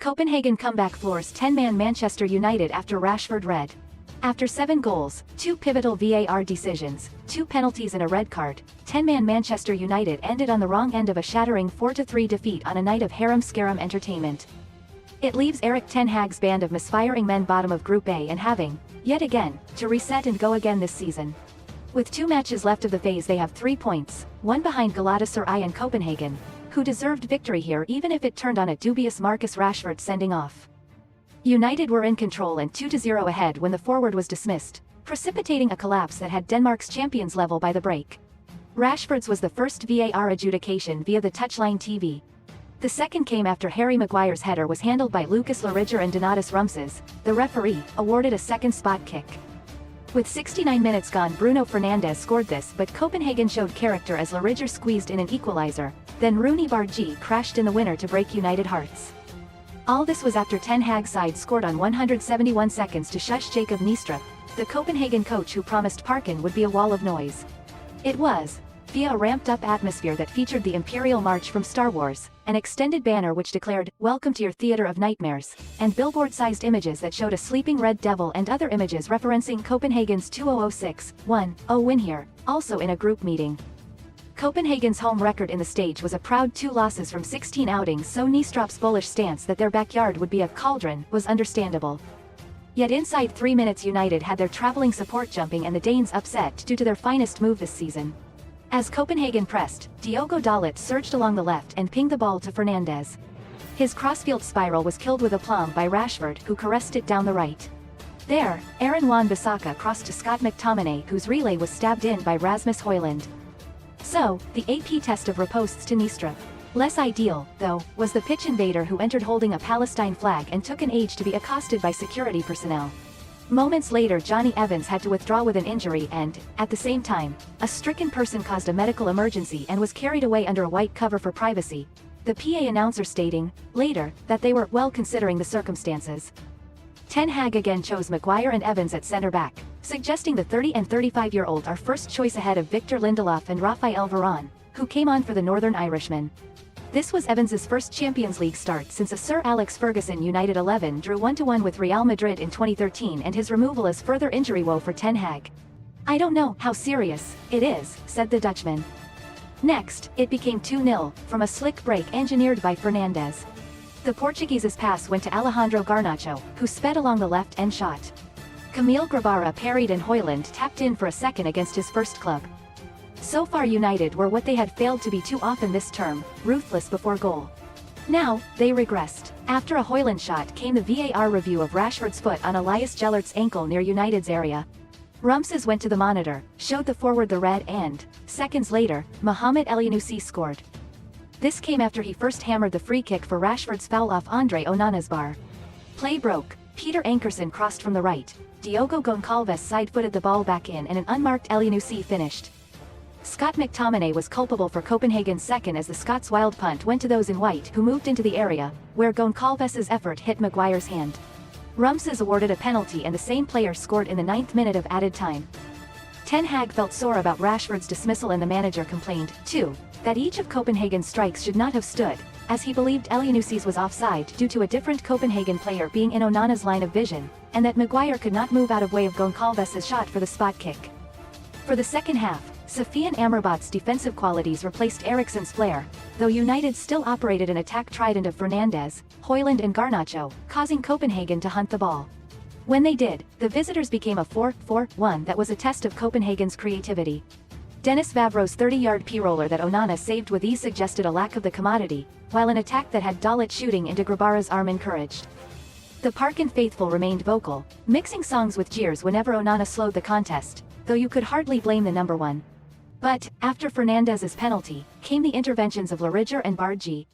Copenhagen comeback floors 10-man Manchester United after Rashford red. After 7 goals, 2 pivotal VAR decisions, 2 penalties and a red card, 10-man Manchester United ended on the wrong end of a shattering 4-3 defeat on a night of harem-scarum entertainment. It leaves Erik ten Hag's band of misfiring men bottom of Group A and having, yet again, to reset and go again this season. With 2 matches left of the phase they have 3 points, one behind Galatasaray and Copenhagen, who deserved victory here even if it turned on a dubious Marcus Rashford sending off. United were in control and 2-0 ahead when the forward was dismissed, precipitating a collapse that had Denmark's champions level by the break. Rashford's was the first VAR adjudication via the touchline TV. The second came after Harry Maguire's header was handled by Lucas Loriger and Donatus Rumses. The referee awarded a second spot kick. With 69 minutes gone, Bruno Fernandes scored this, but Copenhagen showed character as Loriger squeezed in an equalizer, then Rooney Bargi crashed in the winner to break United hearts. All this was after Ten Hag's side scored on 171 seconds to shush Jacob Niestrup, the Copenhagen coach who promised Parken would be a wall of noise. It was, via a ramped-up atmosphere that featured the Imperial March from Star Wars, an extended banner which declared, "Welcome to your theater of nightmares," and billboard-sized images that showed a sleeping red devil and other images referencing Copenhagen's 2006-1-0 win here, also in a group meeting. Copenhagen's home record in the stage was a proud 2 losses from 16 outings, so Niestrup's bullish stance that their backyard would be a cauldron was understandable. Yet inside 3 minutes United had their travelling support jumping and the Danes upset due to their finest move this season. As Copenhagen pressed, Diogo Dalot surged along the left and pinged the ball to Fernandes. His crossfield spiral was killed with aplomb by Rashford, who caressed it down the right. There, Aaron Wan-Bissaka crossed to Scott McTominay, whose relay was stabbed in by Rasmus Højlund. So, the AP test of ripostes to Niestrup. Less ideal, though, was the pitch invader who entered holding a Palestine flag and took an age to be accosted by security personnel. Moments later Johnny Evans had to withdraw with an injury and, at the same time, a stricken person caused a medical emergency and was carried away under a white cover for privacy, the PA announcer stating, later, that they were well considering the circumstances. Ten Hag again chose Maguire and Evans at centre-back, suggesting the 30- and 35-year-old are first choice ahead of Victor Lindelof and Raphael Varane, who came on for the Northern Irishman. This was Evans's first Champions League start since a Sir Alex Ferguson United 11 drew 1-1 with Real Madrid in 2013 and his removal as further injury woe for Ten Hag. "I don't know how serious it is," said the Dutchman. Next, it became 2-0, from a slick break engineered by Fernandes. The Portuguese's pass went to Alejandro Garnacho, who sped along the left and shot. Camille Grabara parried and Højlund tapped in for a second against his first club. So far United were what they had failed to be too often this term, ruthless before goal. Now, they regressed. After a Højlund shot came the VAR review of Rashford's foot on Elias Gellert's ankle near United's area. Rumses went to the monitor, showed the forward the red and, seconds later, Mohamed Elyounoussi scored. This came after he first hammered the free kick for Rashford's foul off Andre Onana's bar. Play broke, Peter Ankerson crossed from the right, Diogo Goncalves side-footed the ball back in and an unmarked Elyounoussi finished. Scott McTominay was culpable for Copenhagen's second as the Scots' wild punt went to those in white who moved into the area, where Goncalves' effort hit Maguire's hand. Rumses awarded a penalty and the same player scored in the 9th minute of added time. Ten Hag felt sore about Rashford's dismissal and the manager complained, too, that each of Copenhagen's strikes should not have stood, as he believed Elyounoussi was offside due to a different Copenhagen player being in Onana's line of vision, and that Maguire could not move out of way of Goncalves' shot for the spot kick. For the second half, Sofyan Amrabat's defensive qualities replaced Eriksen's flair, though United still operated an attack trident of Fernandes, Højlund and Garnacho, causing Copenhagen to hunt the ball. When they did, the visitors became a 4-4-1 that was a test of Copenhagen's creativity. Dennis Vavro's 30-yard P-roller that Onana saved with ease suggested a lack of the commodity, while an attack that had Dalot shooting into Grabara's arm encouraged. The Parken faithful remained vocal, mixing songs with jeers whenever Onana slowed the contest, though you could hardly blame the number one. But, after Fernandes's penalty, came the interventions of Loriger and Bargi,